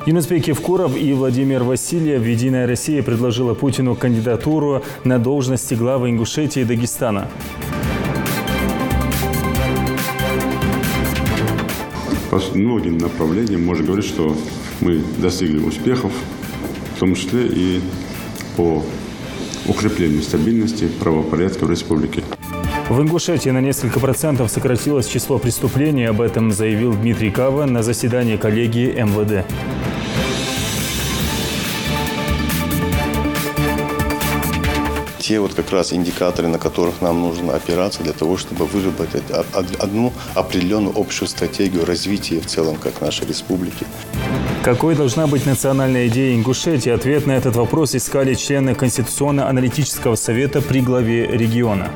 Юнусбек Евкуров и Владимир Васильев. «Единая Россия» предложила Путину кандидатуру на должности главы Ингушетии и Дагестана. По многим направлениям можно говорить, что мы достигли успехов, в том числе и по укреплению стабильности правопорядка в республике. В Ингушетии на несколько процентов сократилось число преступлений. Об этом заявил Дмитрий Кава на заседании коллегии МВД. Те как раз индикаторы, на которых нам нужно опираться для того, чтобы выработать одну определенную общую стратегию развития в целом как нашей республики. Какой должна быть национальная идея Ингушетии? Ответ на этот вопрос искали члены Конституционно-аналитического совета при главе региона.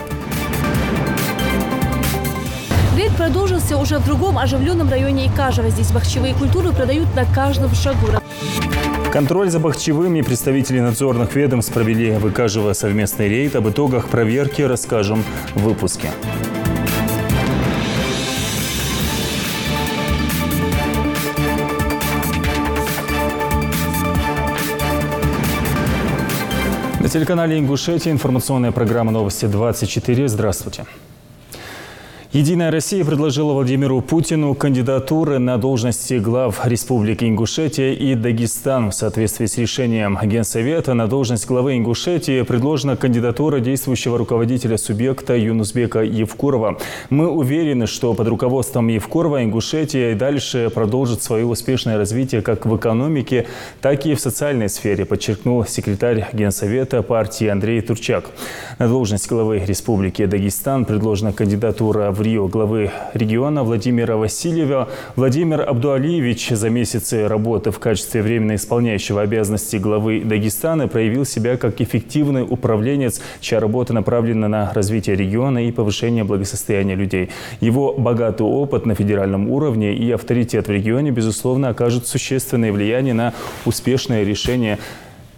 Рейд продолжился уже в другом оживленном районе Икажева. Здесь бахчевые культуры продают на каждом шагу. Контроль за бахчевыми представители надзорных ведомств провели в Икажево совместный рейд. Об итогах проверки расскажем в выпуске. На телеканале Ингушетия информационная программа «Новости-24». Здравствуйте. «Единая Россия» предложила Владимиру Путину кандидатуры на должности глав Республики Ингушетия и Дагестан. В соответствии с решением Генсовета на должность главы Ингушетии предложена кандидатура действующего руководителя субъекта Юнусбека Евкурова. Мы уверены, что под руководством Евкурова Ингушетия и дальше продолжит свое успешное развитие как в экономике, так и в социальной сфере, подчеркнул секретарь Генсовета партии Андрей Турчак. На должность главы Республики Дагестан предложена кандидатура в Рио главы региона Владимира Васильева. Владимир Абдуалиевич за месяцы работы в качестве временно исполняющего обязанности главы Дагестана проявил себя как эффективный управленец, чья работа направлена на развитие региона и повышение благосостояния людей. Его богатый опыт на федеральном уровне и авторитет в регионе, безусловно, окажут существенное влияние на успешное решение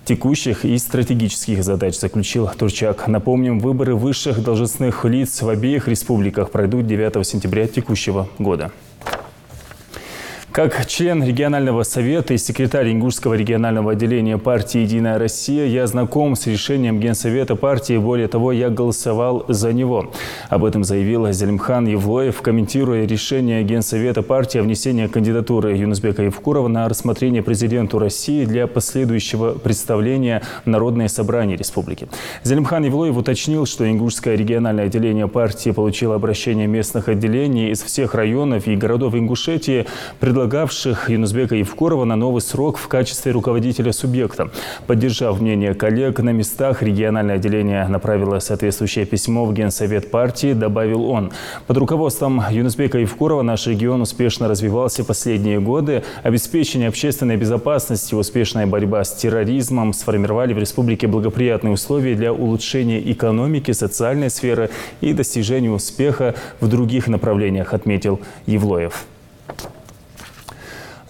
текущих и стратегических задач, заключил Турчак. Напомним, выборы высших должностных лиц в обеих республиках пройдут 9 сентября текущего года. Как член регионального совета и секретарь Ингушского регионального отделения партии «Единая Россия» я знаком с решением Генсовета партии. Более того, я голосовал за него. Об этом заявил Зелимхан Евлоев, комментируя решение Генсовета партии о внесении кандидатуры Юнусбека Евкурова на рассмотрение президенту России для последующего представления в Народное собрание республики. Зелимхан Евлоев уточнил, что Ингушское региональное отделение партии получило обращение местных отделений из всех районов и городов Ингушетии, предлагавших Юнусбека Евкурова на новый срок в качестве руководителя субъекта. Поддержав мнение коллег на местах, региональное отделение направило соответствующее письмо в Генсовет партии, добавил он. Под руководством Юнусбека Евкурова наш регион успешно развивался последние годы. Обеспечение общественной безопасности, успешная борьба с терроризмом сформировали в республике благоприятные условия для улучшения экономики, социальной сферы и достижения успеха в других направлениях, отметил Евлоев.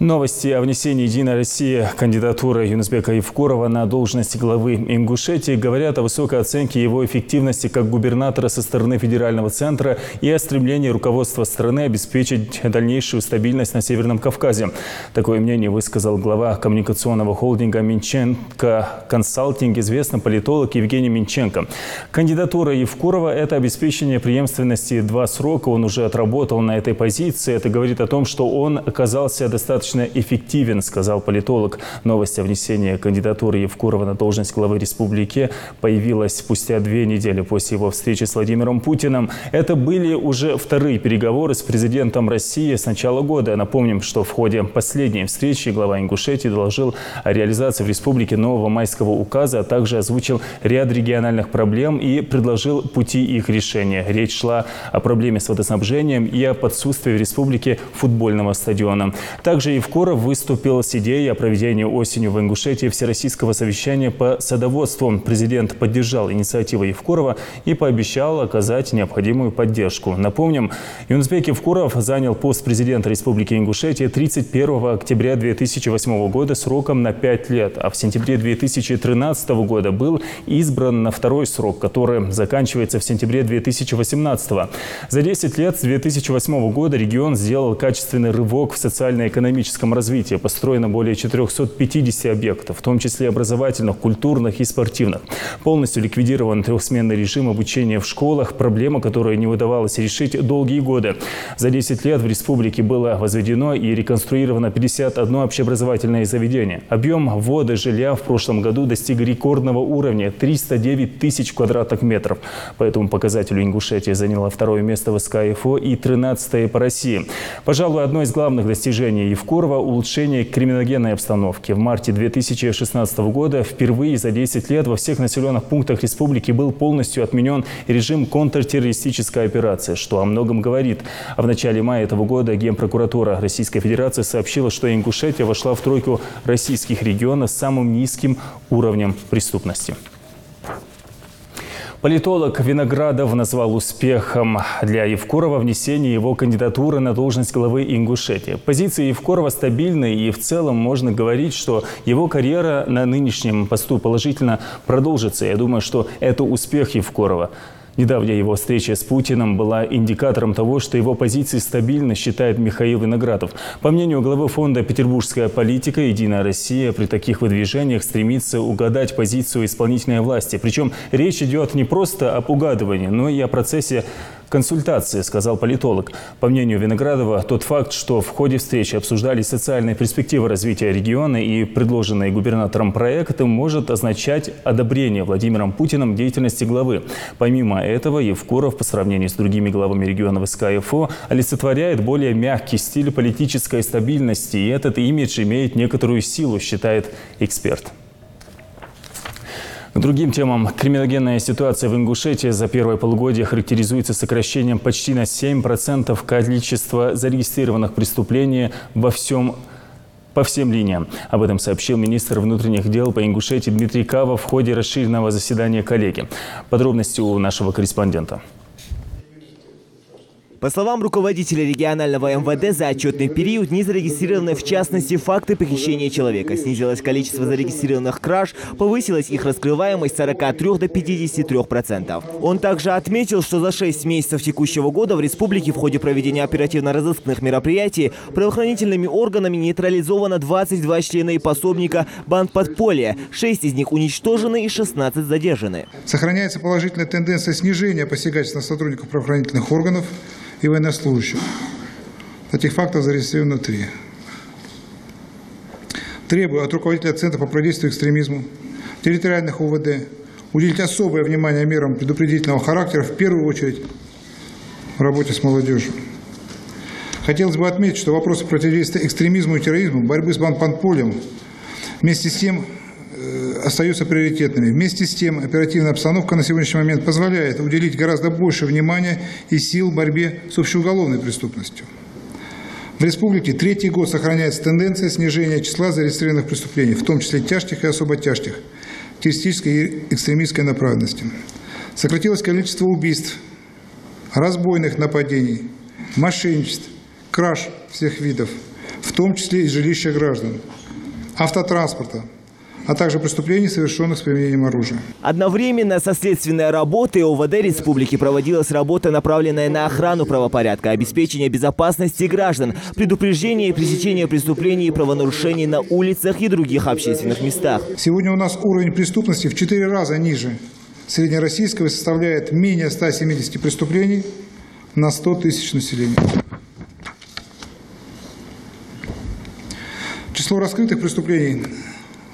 Новости о внесении «Единой России» кандидатуры Юнусбека Евкурова на должность главы Ингушетии говорят о высокой оценке его эффективности как губернатора со стороны федерального центра и о стремлении руководства страны обеспечить дальнейшую стабильность на Северном Кавказе. Такое мнение высказал глава коммуникационного холдинга «Минченко Консалтинг», известный политолог Евгений Минченко. Кандидатура Евкурова – это обеспечение преемственности 2 срока. Он уже отработал на этой позиции. Это говорит о том, что он оказался достаточно эффективен, сказал политолог. Новость о внесении кандидатуры Евкурова на должность главы республики появилась спустя 2 недели после его встречи с Владимиром Путиным. Это были уже вторые переговоры с президентом России с начала года. Напомним, что в ходе последней встречи глава Ингушетии доложил о реализации в республике нового майского указа, а также озвучил ряд региональных проблем и предложил пути их решения. Речь шла о проблеме с водоснабжением и о подсутствии в республике футбольного стадиона. Также Евкуров выступил с идеей о проведении осенью в Ингушетии всероссийского совещания по садоводству. Президент поддержал инициативу Евкурова и пообещал оказать необходимую поддержку. Напомним, Юнусбек Евкуров занял пост президента Республики Ингушетия 31 октября 2008 года сроком на 5 лет, а в сентябре 2013 года был избран на 2-й срок, который заканчивается в сентябре 2018. За 10 лет с 2008 года регион сделал качественный рывок в социально-экономическом социально-экономическом развитии. Построено более 450 объектов, в том числе образовательных, культурных и спортивных. Полностью ликвидирован трехсменный режим обучения в школах, проблема, которую не удавалось решить долгие годы. За 10 лет в республике было возведено и реконструировано 51 общеобразовательное заведение. Объем ввода жилья в прошлом году достиг рекордного уровня – 309 тысяч квадратных метров. По этому показателю Ингушетия заняла второе место в СКФО и 13-е по России. Пожалуй, одно из главных достижений Евкурова – улучшение криминогенной обстановки. В марте 2016 года впервые за 10 лет во всех населенных пунктах республики был полностью отменен режим контртеррористической операции, что о многом говорит. А в начале мая этого года Генпрокуратура Российской Федерации сообщила, что Ингушетия вошла в тройку российских регионов с самым низким уровнем преступности. Политолог Виноградов назвал успехом для Евкурова внесение его кандидатуры на должность главы Ингушетии. Позиции Евкурова стабильны, и в целом можно говорить, что его карьера на нынешнем посту положительно продолжится. Я думаю, что это успех Евкурова. Недавняя его встреча с Путиным была индикатором того, что его позиции стабильны, считает Михаил Виноградов. По мнению главы фонда «Петербургская политика», «Единая Россия» при таких выдвижениях стремится угадать позицию исполнительной власти. Причем речь идет не просто об угадывании, но и о процессе консультации, сказал политолог. По мнению Виноградова, тот факт, что в ходе встречи обсуждались социальные перспективы развития региона и предложенные губернатором проекты, может означать одобрение Владимиром Путиным деятельности главы. Помимо этого, Евкуров по сравнению с другими главами регионов СКФО олицетворяет более мягкий стиль политической стабильности, и этот имидж имеет некоторую силу, считает эксперт. К другим темам. Криминогенная ситуация в Ингушетии за первое полугодие характеризуется сокращением почти на 7% количества зарегистрированных преступлений по всем линиям. Об этом сообщил министр внутренних дел по Ингушетии Дмитрий Кава в ходе расширенного заседания коллегии. Подробности у нашего корреспондента. По словам руководителя регионального МВД, за отчетный период не зарегистрированы, в частности, факты похищения человека. Снизилось количество зарегистрированных краж, повысилась их раскрываемость с 43 до 53%. Он также отметил, что за 6 месяцев текущего года в республике в ходе проведения оперативно-розыскных мероприятий правоохранительными органами нейтрализовано 22 члена и пособника банд подполья. 6 из них уничтожены и 16 задержаны. Сохраняется положительная тенденция снижения посягательств на сотрудников правоохранительных органов и военнослужащих. Таких фактов зарегистрировано 3. Требую от руководителя Центра по противодействию экстремизму, территориальных УВД уделить особое внимание мерам предупредительного характера, в первую очередь в работе с молодежью. Хотелось бы отметить, что вопросы противодействия экстремизму и терроризму, борьбы с бандподпольем вместе с тем остаются приоритетными. Вместе с тем, оперативная обстановка на сегодняшний момент позволяет уделить гораздо больше внимания и сил борьбе с общеуголовной преступностью. В республике 3-й год сохраняется тенденция снижения числа зарегистрированных преступлений, в том числе тяжких и особо тяжких, террористической и экстремистской направленности. Сократилось количество убийств, разбойных нападений, мошенничеств, краж всех видов, в том числе и жилища граждан, автотранспорта, а также преступлений, совершенных с применением оружия. Одновременно со следственной работой ОВД республики проводилась работа, направленная на охрану правопорядка, обеспечение безопасности граждан, предупреждение и пресечение преступлений и правонарушений на улицах и других общественных местах. Сегодня у нас уровень преступности в 4 раза ниже среднероссийского и составляет менее 170 преступлений на 100 тысяч населения. Число раскрытых преступлений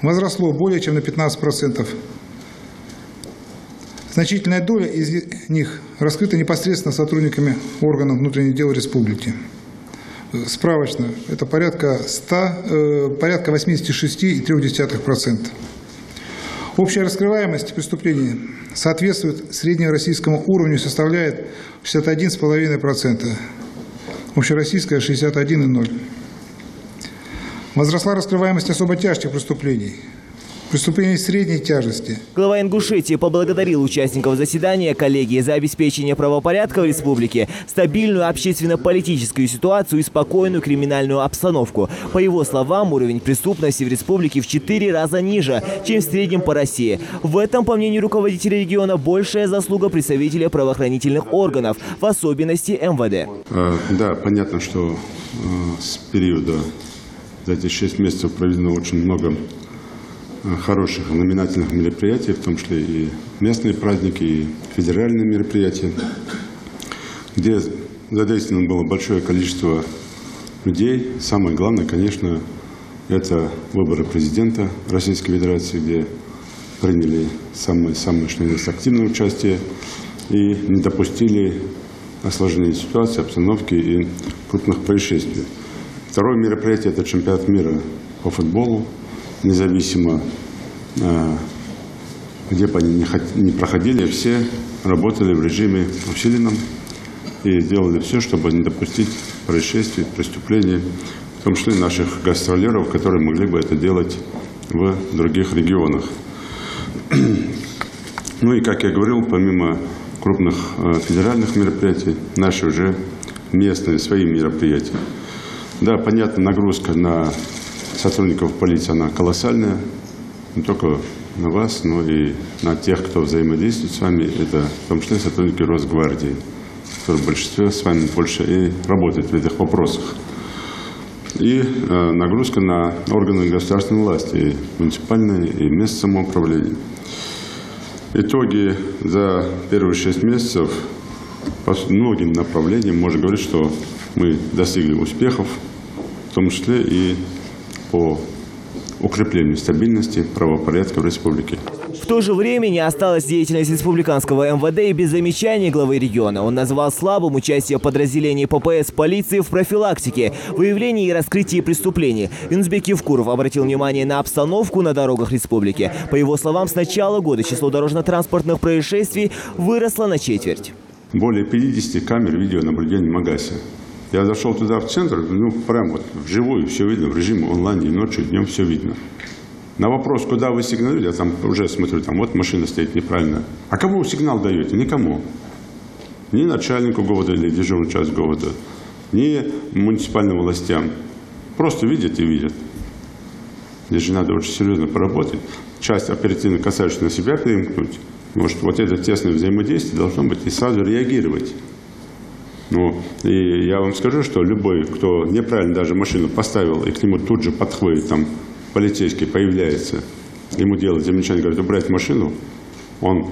возросло более чем на 15%. Значительная доля из них раскрыта непосредственно сотрудниками органов внутренних дел республики. Справочно, это порядка 86,3%. Общая раскрываемость преступлений соответствует среднероссийскому уровню и составляет 61,5%. Общероссийская – 61,0%. Возросла раскрываемость особо тяжких преступлений, преступлений средней тяжести. Глава Ингушетии поблагодарил участников заседания коллегии за обеспечение правопорядка в республике, стабильную общественно-политическую ситуацию и спокойную криминальную обстановку. По его словам, уровень преступности в республике в 4 раза ниже, чем в среднем по России. В этом, по мнению руководителя региона, большая заслуга представителя правоохранительных органов, в особенности МВД. Да, понятно, что с периода за эти 6 месяцев проведено очень много хороших знаменательных мероприятий, в том числе и местные праздники, и федеральные мероприятия, где задействовано было большое количество людей. Самое главное, конечно, это выборы президента Российской Федерации, где приняли самое что есть активное участие и не допустили осложнения ситуации, обстановки и крупных происшествий. Второе мероприятие – это чемпионат мира по футболу. Независимо, где бы они не проходили, все работали в режиме усиленном и делали все, чтобы не допустить происшествий, преступлений, в том числе наших гастролеров, которые могли бы это делать в других регионах. Ну и, как я говорил, помимо крупных федеральных мероприятий, наши уже местные свои мероприятия. Да, понятно, нагрузка на сотрудников полиции, она колоссальная, не только на вас, но и на тех, кто взаимодействует с вами, это в том числе сотрудники Росгвардии, которые в большинстве с вами больше и работают в этих вопросах. И нагрузка на органы государственной власти, и муниципальные, и местное самоуправление. Итоги за первые 6 месяцев по многим направлениям можно говорить, что мы достигли успехов, в том числе и по укреплению стабильности правопорядка в республике. В то же время не осталась деятельность республиканского МВД и без замечаний главы региона. Он назвал слабым участие подразделений ППС полиции в профилактике, выявлении и раскрытии преступлений. Юнусбек Евкуров обратил внимание на обстановку на дорогах республики. По его словам, с начала года число дорожно-транспортных происшествий выросло на четверть. Более 50 камер видеонаблюдения в Магасе. Я зашел туда в центр, прям вот вживую все видно, в режиме онлайн, и ночью, и днем все видно. На вопрос, куда вы сигналили, я там уже смотрю, там вот машина стоит неправильно. А кому вы сигнал даете? Никому. Ни начальнику города или дежурную часть города, ни муниципальным властям. Просто видят и видят. Здесь же надо очень серьезно поработать. Часть оперативно касающаяся на себя перемкнуть. Может, вот это тесное взаимодействие должно быть и сразу реагировать. Ну, и я вам скажу, что любой, кто неправильно даже машину поставил, и к нему тут же подходит, там, полицейский появляется, ему делает замечание, говорит, убрать машину, он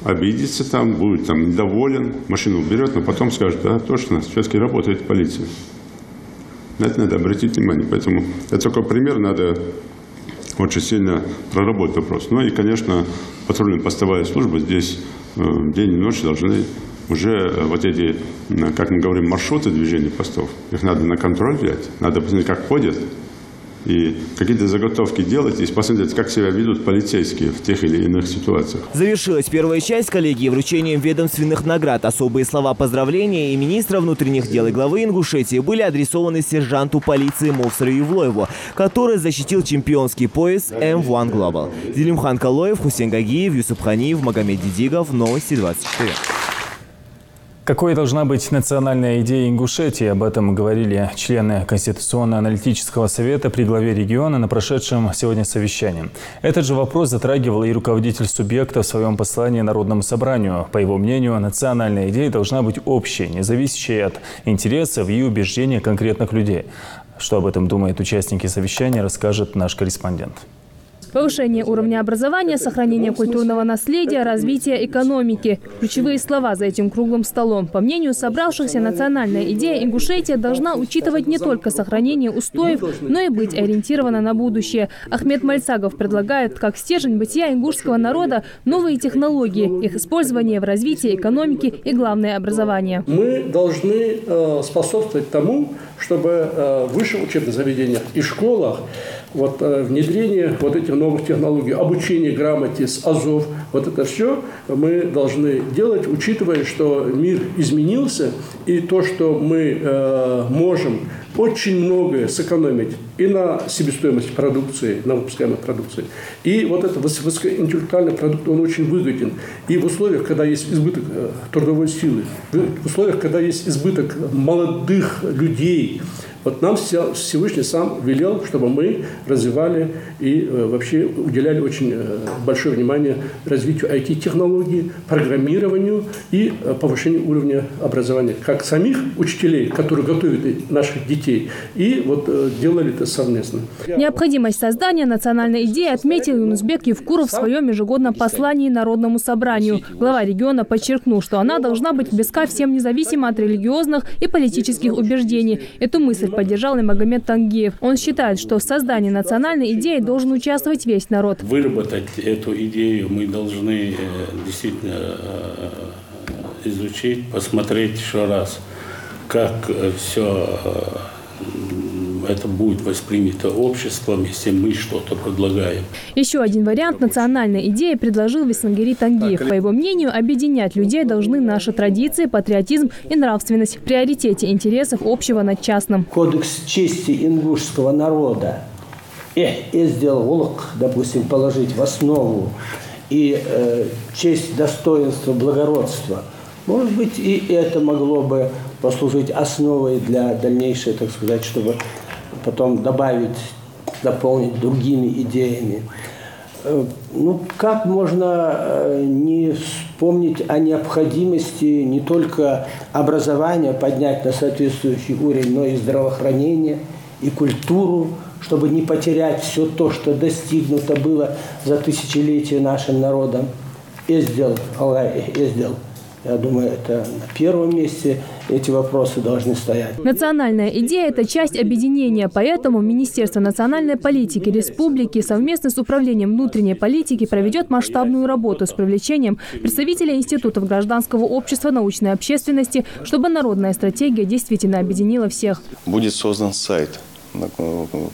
обидится там, будет там недоволен, машину уберет, но потом скажет, да, точно, все-таки работает полиция. На это надо обратить внимание. Поэтому это только пример, надо очень сильно проработать вопрос. Ну и, конечно, патрульно-постовая служба здесь день и ночь должны уже вот эти, как мы говорим, маршруты движения постов, их надо на контроль взять, надо посмотреть, как ходят, и какие-то заготовки делать, и посмотреть, как себя ведут полицейские в тех или иных ситуациях. Завершилась первая часть коллегии вручением ведомственных наград. Особые слова поздравления и министра внутренних дел, и главы Ингушетии были адресованы сержанту полиции Мовсару Евлоеву, который защитил чемпионский пояс M1 Global. Зелимхан Калоев, Хусейн Гагиев, Юсуп Ханиев, Магомед Дидигов. Новости 24. Какой должна быть национальная идея Ингушетии? Об этом говорили члены Конституционно-аналитического совета при главе региона на прошедшем сегодня совещании. Этот же вопрос затрагивал и руководитель субъекта в своем послании Народному собранию. По его мнению, национальная идея должна быть общей, не зависящей от интересов и убеждений конкретных людей. Что об этом думают участники совещания, расскажет наш корреспондент. Повышение уровня образования, сохранение культурного наследия, развитие экономики. Ключевые слова за этим круглым столом. По мнению собравшихся, национальная идея Ингушетии должна учитывать не только сохранение устоев, но и быть ориентирована на будущее. Ахмед Мальцагов предлагает, как стержень бытия ингушского народа, новые технологии, их использование в развитии экономики и, главное, образование. Мы должны способствовать тому, чтобы в высших учебных заведениях и школах внедрение этих новых технологий, обучение грамоте с азов, это все мы должны делать, учитывая, что мир изменился, и то, что мы можем очень многое сэкономить и на себестоимости продукции, на выпускаемой продукции. И этот высокоинтеллектуальный продукт, он очень выгоден. И в условиях, когда есть избыток трудовой силы, в условиях, когда есть избыток молодых людей, нам Всевышний сам велел, чтобы мы развивали и вообще уделяли очень большое внимание развитию IT-технологий, программированию и повышению уровня образования. Как самих учителей, которые готовят наших детей, детей. И вот делали это совместно. Необходимость создания национальной идеи отметил Юнусбек Евкуров в своем ежегодном послании Народному собранию. Глава региона подчеркнул, что она должна быть близка всем независимо от религиозных и политических убеждений. Эту мысль поддержал и Магомед Тангиев. Он считает, что в создании национальной идеи должен участвовать весь народ. Выработать эту идею мы должны действительно изучить, посмотреть еще раз, как все это будет воспринято обществом, если мы что-то предлагаем. Еще один вариант национальной идеи предложил Веснагири Тангиев. По его мнению, объединять людей должны наши традиции, патриотизм и нравственность в приоритете интересов общего над частным. Кодекс чести ингушского народа сделал улук, допустим, положить в основу и честь, достоинство, благородство. Может быть, и это могло бы послужить основой для дальнейшей, так сказать, чтобы потом добавить, дополнить другими идеями. Ну, как можно не вспомнить о необходимости не только образования поднять на соответствующий уровень, но и здравоохранения, и культуру, чтобы не потерять все то, что достигнуто было за тысячелетия нашим народом. И сделал, Аллах и сделал. Я думаю, это на первом месте эти вопросы должны стоять. Национальная идея – это часть объединения, поэтому Министерство национальной политики республики совместно с Управлением внутренней политики проведет масштабную работу с привлечением представителей институтов гражданского общества, научной общественности, чтобы народная стратегия действительно объединила всех. Будет создан сайт,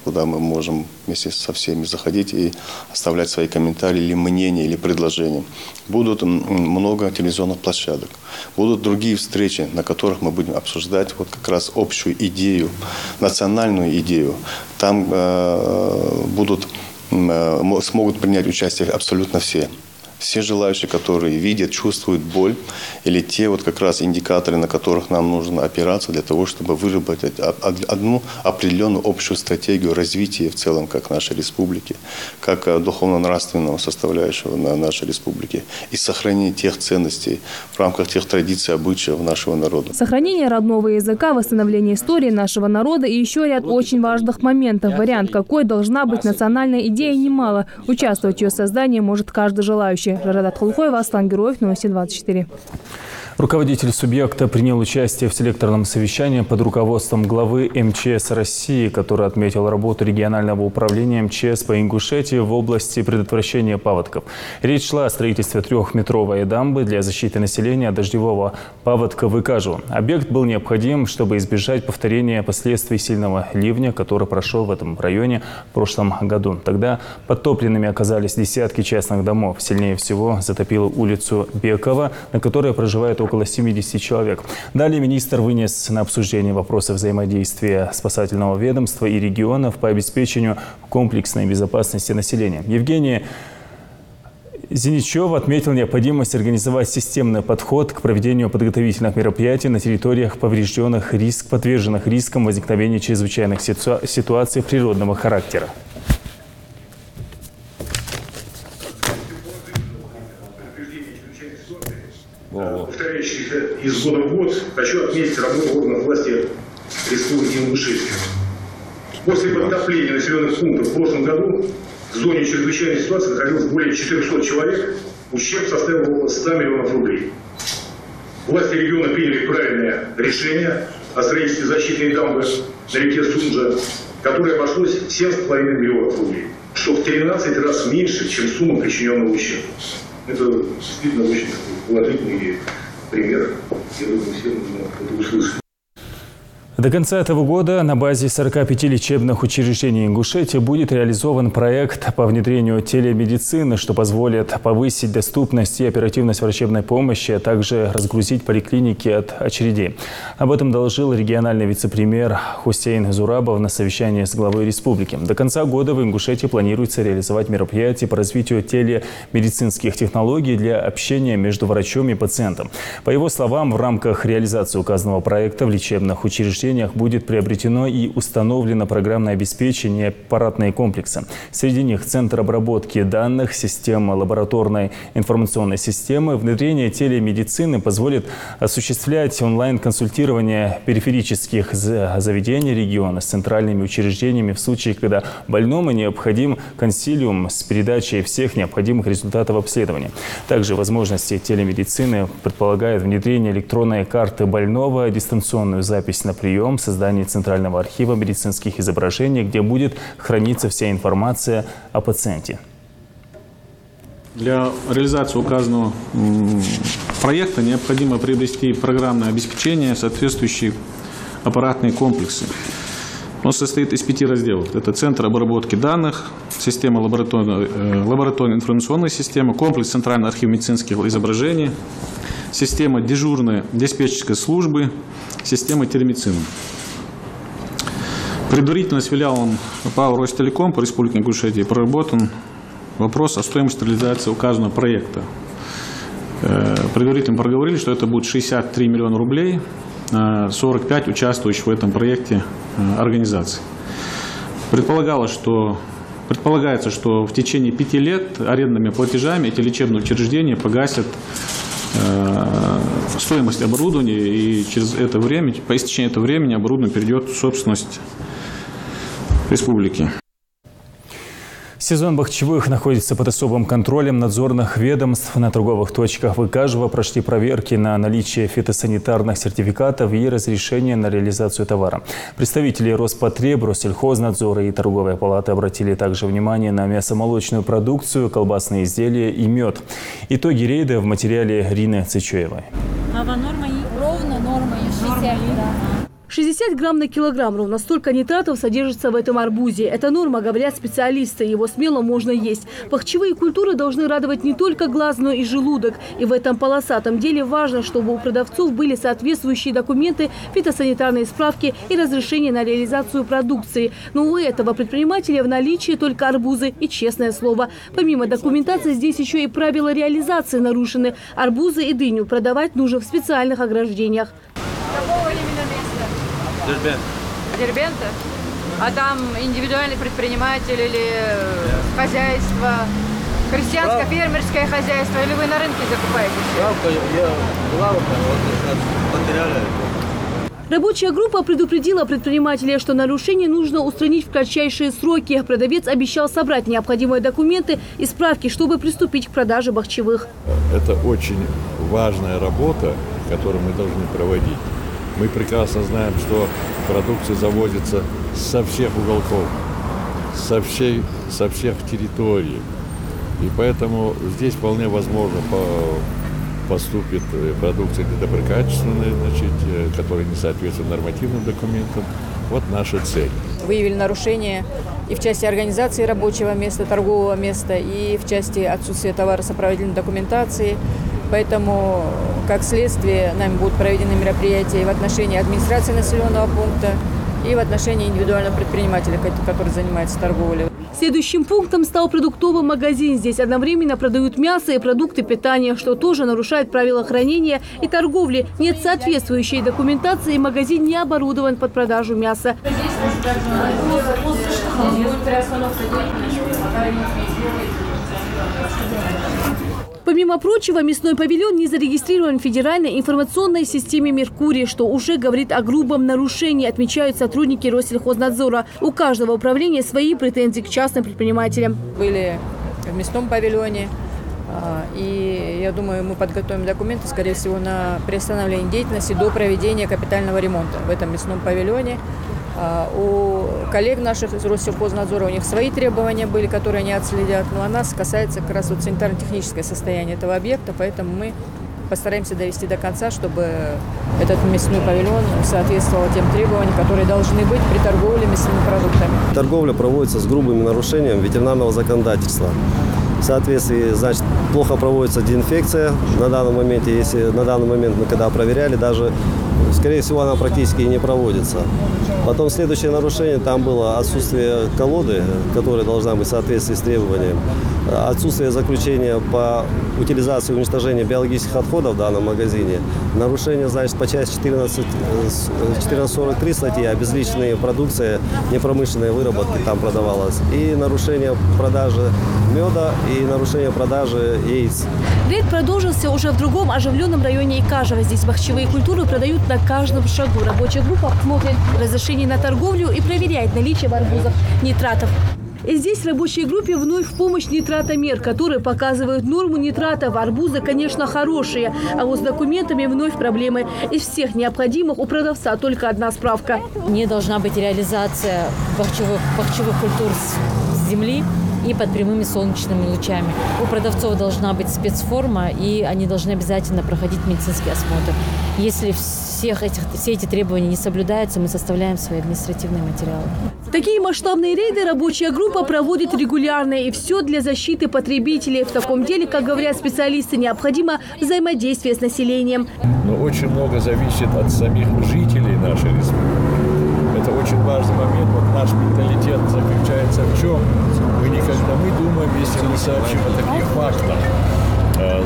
куда мы можем вместе со всеми заходить и оставлять свои комментарии или мнения, или предложения. Будут много телевизионных площадок. Будут другие встречи, на которых мы будем обсуждать вот как раз общую идею, национальную идею. Там смогут принять участие абсолютно все. Все желающие, которые видят, чувствуют боль, или те вот как раз индикаторы, на которых нам нужно опираться для того, чтобы выработать одну определенную общую стратегию развития в целом как нашей республики, как духовно-нравственного составляющего нашей республики и сохранение тех ценностей в рамках тех традиций, обычаев нашего народа. Сохранение родного языка, восстановление истории нашего народа и еще ряд очень важных моментов. Вариант, какой должна быть национальная идея, немало. Участвовать в ее создании может каждый желающий. Жарадат Хулхоева, Аслан Героев, Новости 24. Руководитель субъекта принял участие в селекторном совещании под руководством главы МЧС России, который отметил работу регионального управления МЧС по Ингушетии в области предотвращения паводков. Речь шла о строительстве 3-метровой дамбы для защиты населения от дождевого паводка в Икажу. Объект был необходим, чтобы избежать повторения последствий сильного ливня, который прошел в этом районе в прошлом году. Тогда подтопленными оказались десятки частных домов. Сильнее всего затопило улицу Бекова, на которой проживает около 70 человек. Далее министр вынес на обсуждение вопросы взаимодействия спасательного ведомства и регионов по обеспечению комплексной безопасности населения. Евгений Зиничев отметил необходимость организовать системный подход к проведению подготовительных мероприятий на территориях, подверженных рискам возникновения чрезвычайных ситуаций природного характера. Повторяющийся из года в год, хочу отметить работу органов власти Республики Ингушетия. После подтопления населенных пунктов в прошлом году в зоне чрезвычайной ситуации находилось более 400 человек, ущерб составил около 100 миллионов рублей. Власти региона приняли правильное решение о строительстве защитной дамбы на реке Сунжа, которое обошлось 7,5 миллионов рублей, что в 13 раз меньше, чем сумма причиненного ущерба. Это действительно очень положительный пример. Я думаю, все нужно это услышать. До конца этого года на базе 45 лечебных учреждений Ингушетии будет реализован проект по внедрению телемедицины, что позволит повысить доступность и оперативность врачебной помощи, а также разгрузить поликлиники от очередей. Об этом доложил региональный вице-премьер Хусейн Зурабов на совещании с главой республики. До конца года в Ингушетии планируется реализовать мероприятия по развитию телемедицинских технологий для общения между врачом и пациентом. По его словам, в рамках реализации указанного проекта в лечебных учреждениях помещениях будет приобретено и установлено программное обеспечение, аппаратные комплексы. Среди них центр обработки данных, система лабораторной информационной системы. Внедрение телемедицины позволит осуществлять онлайн-консультирование периферических заведений региона с центральными учреждениями в случае, когда больному необходим консилиум с передачей всех необходимых результатов обследования. Также возможности телемедицины предполагают внедрение электронной карты больного, дистанционную запись на прием, создание центрального архива медицинских изображений, где будет храниться вся информация о пациенте. Для реализации указанного проекта необходимо приобрести программное обеспечение, соответствующие аппаратные комплексы. Он состоит из 5 разделов. Это центр обработки данных, система лабораторной информационной системы, комплекс центрального архива медицинских изображений, система дежурной диспетчерской службы, система телемедицины. Предварительно с филиалом ПАО «Ростелеком» по Республике Ингушетия проработан вопрос о стоимости реализации указанного проекта. Предварительно проговорили, что это будет 63 миллиона рублей, 45 участвующих в этом проекте организаций. Предполагается, что в течение 5 лет арендными платежами эти лечебные учреждения погасят стоимость оборудования, и по истечении этого времени оборудование перейдет в собственность республики. Сезон бахчевых находится под особым контролем надзорных ведомств. На торговых точках Выкажева прошли проверки на наличие фитосанитарных сертификатов и разрешения на реализацию товара. Представители Роспотреб, Россельхознадзора и торговой палаты обратили также внимание на мясомолочную продукцию, колбасные изделия и мед. Итоги рейда в материале Рины Цичоевой. Норма ровно, норма 60. 60 грамм на килограмм, ровно столько нитратов содержится в этом арбузе. Это норма, говорят специалисты, его смело можно есть. Бахчевые культуры должны радовать не только глаз, но и желудок. И в этом полосатом деле важно, чтобы у продавцов были соответствующие документы, фитосанитарные справки и разрешение на реализацию продукции. Но у этого предпринимателя в наличии только арбузы и честное слово. Помимо документации, здесь еще и правила реализации нарушены. Арбузы и дыню продавать нужно в специальных ограждениях. Какого именно места? Дербента? А там индивидуальный предприниматель или хозяйство, крестьянско-фермерское хозяйство, или вы на рынке закупаетесь? Рабочая группа предупредила предпринимателя, что нарушение нужно устранить в кратчайшие сроки. Продавец обещал собрать необходимые документы и справки, чтобы приступить к продаже бахчевых. Это очень важная работа, которую мы должны проводить. Мы прекрасно знаем, что продукция завозится со всех уголков, со всех территорий. И поэтому здесь вполне возможно поступит продукция недоброкачественная, которая не соответствует нормативным документам. Вот наша цель. Выявили нарушения и в части организации рабочего места, торгового места, и в части отсутствия товаросопроводительной документации. Поэтому, как следствие, нами будут проведены мероприятия и в отношении администрации населенного пункта, и в отношении индивидуального предпринимателя, который занимается торговлей. Следующим пунктом стал продуктовый магазин. Здесь одновременно продают мясо и продукты питания, что тоже нарушает правила хранения и торговли. Нет соответствующей документации, и магазин не оборудован под продажу мяса. Помимо прочего, мясной павильон не зарегистрирован в Федеральной информационной системе «Меркурий», что уже говорит о грубом нарушении, отмечают сотрудники Россельхознадзора. У каждого управления свои претензии к частным предпринимателям. Были в мясном павильоне, и я думаю, мы подготовим документы, скорее всего, на приостановление деятельности до проведения капитального ремонта в этом мясном павильоне. У коллег наших из Россельхознадзора, у них свои требования были, которые они отследят. Но нас касается как раз санитарно-техническое состояние этого объекта, поэтому мы постараемся довести до конца, чтобы этот мясной павильон соответствовал тем требованиям, которые должны быть при торговле мясными продуктами. Торговля проводится с грубыми нарушениями ветеринарного законодательства. В соответствии, плохо проводится дезинфекция на данном моменте. Если на данный момент мы когда проверяли, даже, скорее всего, она практически не проводится. Потом следующее нарушение, там было отсутствие колоды, которая должна быть в соответствии с требованием. Отсутствие заключения по утилизации и уничтожению биологических отходов в данном магазине. Нарушение, значит, по части 1443 статьи, обезличенная продукция, непромышленные выработки там продавалась. И нарушение продажи меда и нарушение продажи яиц. Рейд продолжился уже в другом оживленном районе Икажева. Здесь бахчевые культуры продают на каждом шагу. Рабочая группа смотрит разрешение на торговлю и проверяет наличие в арбузах нитратов. И здесь в рабочей группе вновь в помощь нитратомер, которые показывают норму нитратов. Арбузы, конечно, хорошие, а вот с документами вновь проблемы. Из всех необходимых у продавца только одна справка. Не должна быть реализация бахчевых культур с земли и под прямыми солнечными лучами. У продавцов должна быть спецформа, и они должны обязательно проходить медицинский осмотр. Если все эти требования не соблюдаются, мы составляем свои административные материалы. Такие масштабные рейды рабочая группа проводит регулярно. И все для защиты потребителей. В таком деле, как говорят специалисты, необходимо взаимодействие с населением. Но очень много зависит от самих жителей нашей республики. Это очень важный момент. Вот наш менталитет заключается в чем? Мы думаем, если мы сообщим о таких фактах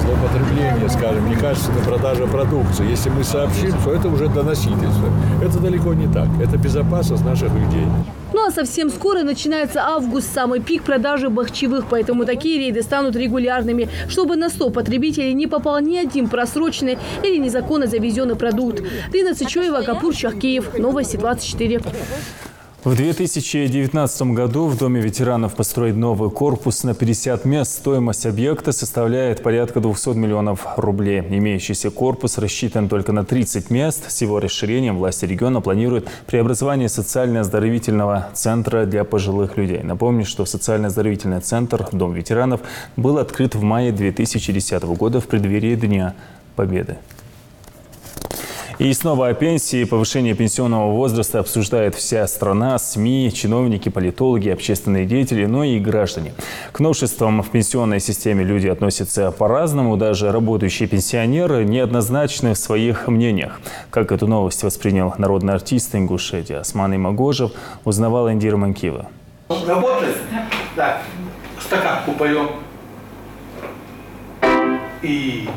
злоупотребления, скажем, некачественной продажи продукции, если мы сообщим, то это уже доносительство. Это далеко не так. Это безопасность наших людей. Ну а совсем скоро начинается август, самый пик продажи бахчевых, поэтому такие рейды станут регулярными, чтобы на 100 потребителей не попал ни один просроченный или незаконно завезенный продукт. Рина Цычоева, Капурчах, Киев. Новости 24. В 2019 году в Доме ветеранов построить новый корпус на 50 мест. Стоимость объекта составляет порядка 200 миллионов рублей. Имеющийся корпус рассчитан только на 30 мест. С его расширением власти региона планируют преобразование социально-оздоровительного центра для пожилых людей. Напомню, что социально-оздоровительный центр Дом ветеранов был открыт в мае 2010 года в преддверии Дня Победы. И снова о пенсии. Повышение пенсионного возраста обсуждает вся страна, СМИ, чиновники, политологи, общественные деятели, но и граждане. К новшествам в пенсионной системе люди относятся по-разному. Даже работающие пенсионеры неоднозначны в своих мнениях. Как эту новость воспринял народный артист Ингушетии Осман Имагожев, узнавала Индира Манкива. Работает? Да. Стаканку поем. И...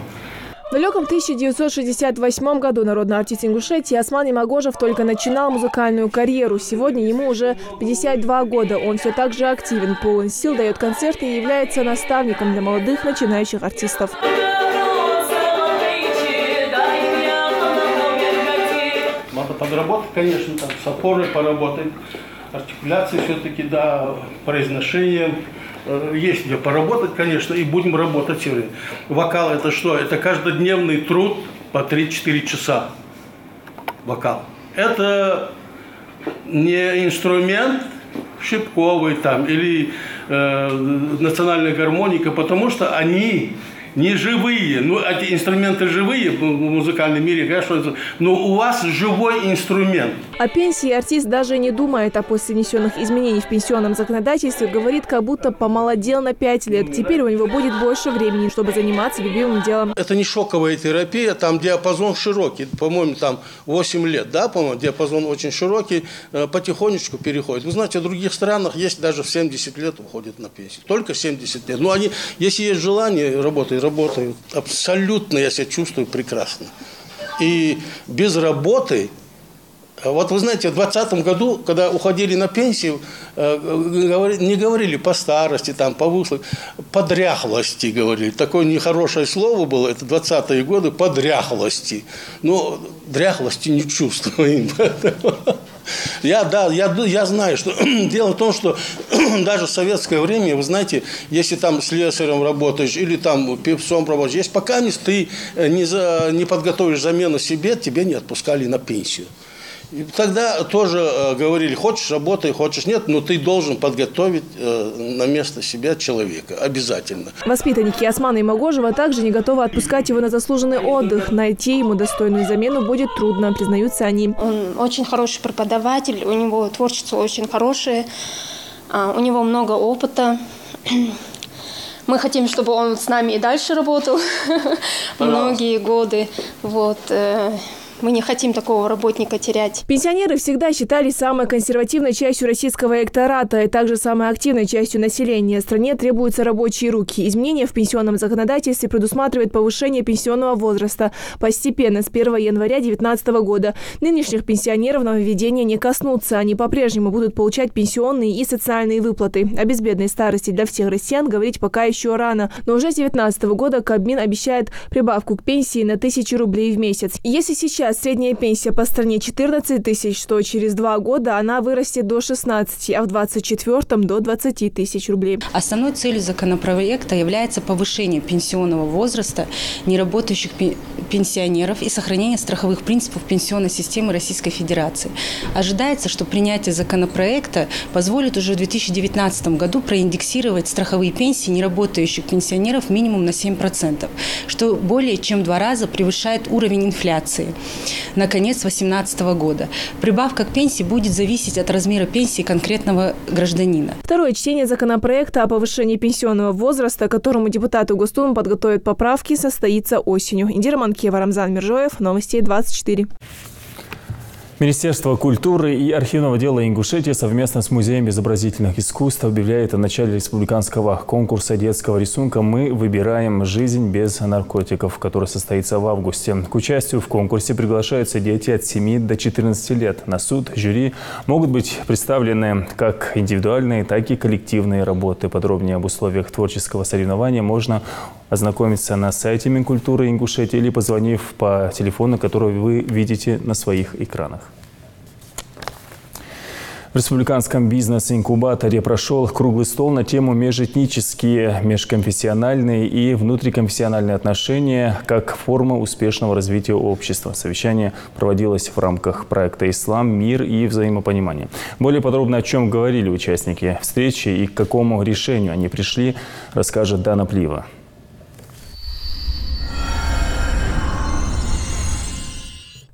В далеком 1968 году народный артист Ингушетии Осман Имагожев только начинал музыкальную карьеру. Сегодня ему уже 52 года. Он все так же активен, полон сил, дает концерты и является наставником для молодых начинающих артистов. Надо подработать, конечно, там, с опорой поработать, артикуляцией все-таки, да, произношением. Есть где поработать, конечно, и будем работать все время. Вокал – это что? Это каждодневный труд по 3-4 часа. Вокал. Это не инструмент шипковый там или национальная гармоника, потому что они не живые. Ну, эти инструменты живые в музыкальном мире, конечно, но у вас живой инструмент. О пенсии артист даже не думает, а после внесенных изменений в пенсионном законодательстве говорит, как будто помолодел на 5 лет. Теперь у него будет больше времени, чтобы заниматься любимым делом. Это не шоковая терапия, там диапазон широкий, по-моему, там 8 лет, да, по-моему, диапазон очень широкий, потихонечку переходит. Вы знаете, в других странах есть даже в 70 лет уходят на пенсию, только 70 лет. Но они, если есть желание, работают абсолютно, я себя чувствую прекрасно. И без работы, вот вы знаете, в 2020 году, когда уходили на пенсию, не говорили по старости, там, по выслуге, по дряхлости говорили. Такое нехорошее слово было, это 20-е годы, по дряхлости. Но дряхлости не чувствуем. Я знаю, что дело в том, что даже в советское время, вы знаете, если там слесарем работаешь или там певцом работаешь, если пока ты не подготовишь замену себе, тебя не отпускали на пенсию. И тогда тоже говорили, хочешь работай, хочешь нет, но ты должен подготовить на место себя человека, обязательно. Воспитанники Османа Имагожева также не готовы отпускать его на заслуженный отдых. Найти ему достойную замену будет трудно, признаются они. Он очень хороший преподаватель, у него творчество очень хорошее, у него много опыта. Мы хотим, чтобы он с нами и дальше работал многие годы. Вот. Мы не хотим такого работника терять. Пенсионеры всегда считались самой консервативной частью российского электората и также самой активной частью населения. Стране требуются рабочие руки. Изменения в пенсионном законодательстве предусматривают повышение пенсионного возраста постепенно с 1 января 2019 года. Нынешних пенсионеров нововведения не коснутся. Они по-прежнему будут получать пенсионные и социальные выплаты. О безбедной старости для всех россиян говорить пока еще рано. Но уже с 2019 года Кабмин обещает прибавку к пенсии на 1000 рублей в месяц. Если сейчас средняя пенсия по стране 14 тысяч, то через 2 года она вырастет до 16, а в 2024 до 20 тысяч рублей. Основной целью законопроекта является повышение пенсионного возраста неработающих пенсионеров и сохранение страховых принципов пенсионной системы Российской Федерации. Ожидается, что принятие законопроекта позволит уже в 2019 году проиндексировать страховые пенсии неработающих пенсионеров минимум на 7%, что более чем в 2 раза превышает уровень инфляции на конец 2018 года. Прибавка к пенсии будет зависеть от размера пенсии конкретного гражданина. Второе чтение законопроекта о повышении пенсионного возраста, которому депутаты Госдумы подготовят поправки, состоится осенью. Индира Манкева, Рамзан Миржоев, Новости 24. Министерство культуры и архивного дела Ингушетии совместно с Музеем изобразительных искусств объявляет о начале республиканского конкурса детского рисунка «Мы выбираем жизнь без наркотиков», который состоится в августе. К участию в конкурсе приглашаются дети от 7 до 14 лет. На суд жюри могут быть представлены как индивидуальные, так и коллективные работы. Подробнее об условиях творческого соревнования можно ознакомиться на сайте Минкультуры Ингушетии или позвонив по телефону, который вы видите на своих экранах. В республиканском бизнес-инкубаторе прошел круглый стол на тему «Межэтнические, межконфессиональные и внутриконфессиональные отношения как форма успешного развития общества». Совещание проводилось в рамках проекта «Ислам, мир и взаимопонимание». Более подробно, о чем говорили участники встречи и к какому решению они пришли, расскажет Дана Плива.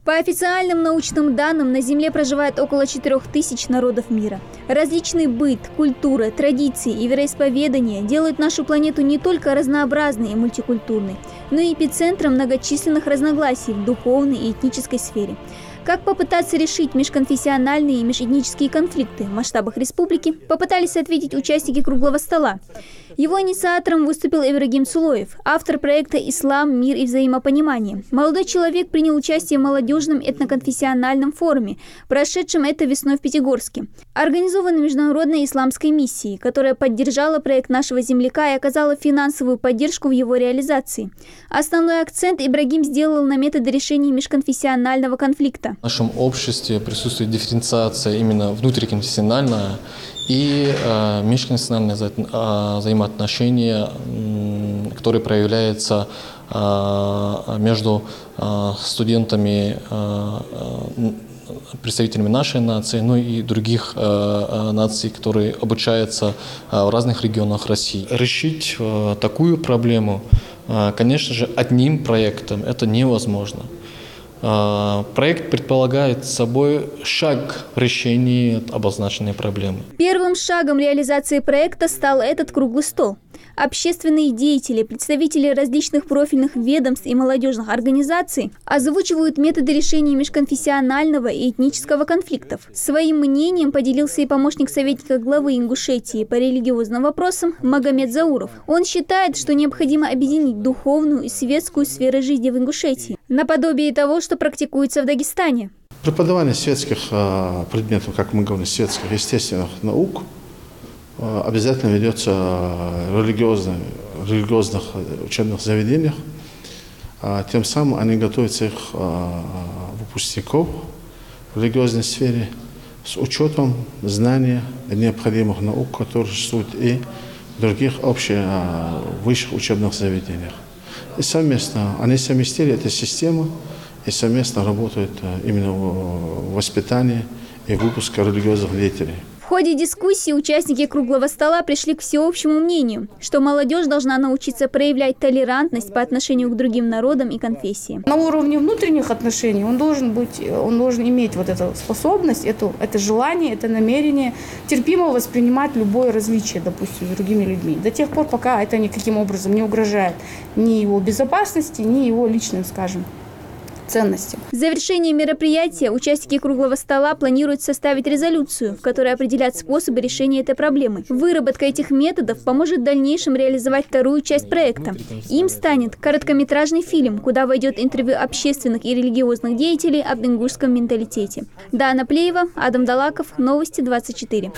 По официальным научным данным, на Земле проживает около 4000 народов мира. Различный быт, культура, традиции и вероисповедания делают нашу планету не только разнообразной и мультикультурной, но и эпицентром многочисленных разногласий в духовной и этнической сфере. Как попытаться решить межконфессиональные и межэтнические конфликты в масштабах республики, попытались ответить участники круглого стола. Его инициатором выступил Ибрагим Цулоев, автор проекта «Ислам, мир и взаимопонимание». Молодой человек принял участие в молодежном этноконфессиональном форуме, прошедшем это весной в Пятигорске, организованном международной исламской миссией, которая поддержала проект нашего земляка и оказала финансовую поддержку в его реализации. Основной акцент Ибрагим сделал на методы решения межконфессионального конфликта. В нашем обществе присутствует дифференциация именно внутриконфессиональная и межконфессиональные взаимоотношения, которые проявляются между студентами, представителями нашей нации, но и других наций, которые обучаются в разных регионах России. Решить такую проблему, конечно же, одним проектом это невозможно. Проект предполагает собой шаг в решении обозначенной проблемы. Первым шагом реализации проекта стал этот круглый стол. Общественные деятели, представители различных профильных ведомств и молодежных организаций озвучивают методы решения межконфессионального и этнического конфликтов. Своим мнением поделился и помощник советника главы Ингушетии по религиозным вопросам Магомед Зауров. Он считает, что необходимо объединить духовную и светскую сферы жизни в Ингушетии, наподобие того, что практикуется в Дагестане. Преподавание светских предметов, как мы говорим, светских естественных наук, обязательно ведется в религиозных учебных заведениях. Тем самым они готовят своих выпускников в религиозной сфере с учетом знаний необходимых наук, которые существуют и в других высших учебных заведениях. И совместно они совместили эту систему и совместно работают именно в воспитании и выпуске религиозных деятелей. В В ходе дискуссии участники круглого стола пришли к всеобщему мнению, что молодежь должна научиться проявлять толерантность по отношению к другим народам и конфессиям. На уровне внутренних отношений он должен иметь вот эту способность, это желание, это намерение терпимо воспринимать любое различие, допустим, с другими людьми. До тех пор, пока это никаким образом не угрожает ни его безопасности, ни его личным, скажем, ценностям. В завершении мероприятия участники круглого стола планируют составить резолюцию, в которой определят способы решения этой проблемы. Выработка этих методов поможет в дальнейшем реализовать вторую часть проекта. Им станет короткометражный фильм, куда войдет интервью общественных и религиозных деятелей об ингушском менталитете. Дана Плеева, Адам Далаков, Новости 24.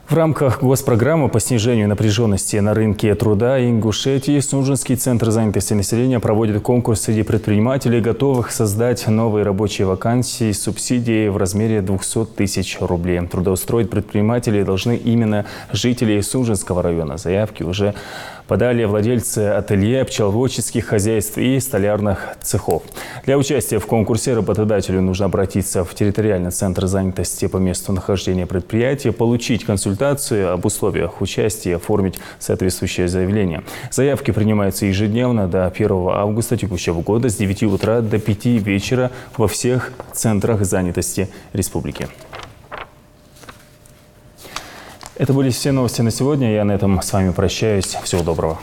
В рамках госпрограммы по снижению напряженности на рынке труда Ингушетии Сунжинский центр занятости населения проводит конкурс среди предпринимателей, готовых создать новые рабочие вакансии с субсидией в размере 200 тысяч рублей. Трудоустроить предпринимателей должны именно жители Сунжинского района. Заявки уже подали владельцы ателье, пчеловодческих хозяйств и столярных цехов. Для участия в конкурсе работодателю нужно обратиться в территориальный центр занятости по месту нахождения предприятия, получить консультацию об условиях участия и оформить соответствующее заявление. Заявки принимаются ежедневно до 1 августа текущего года с 9 утра до 5 вечера во всех центрах занятости республики. Это были все новости на сегодня. Я на этом с вами прощаюсь. Всего доброго.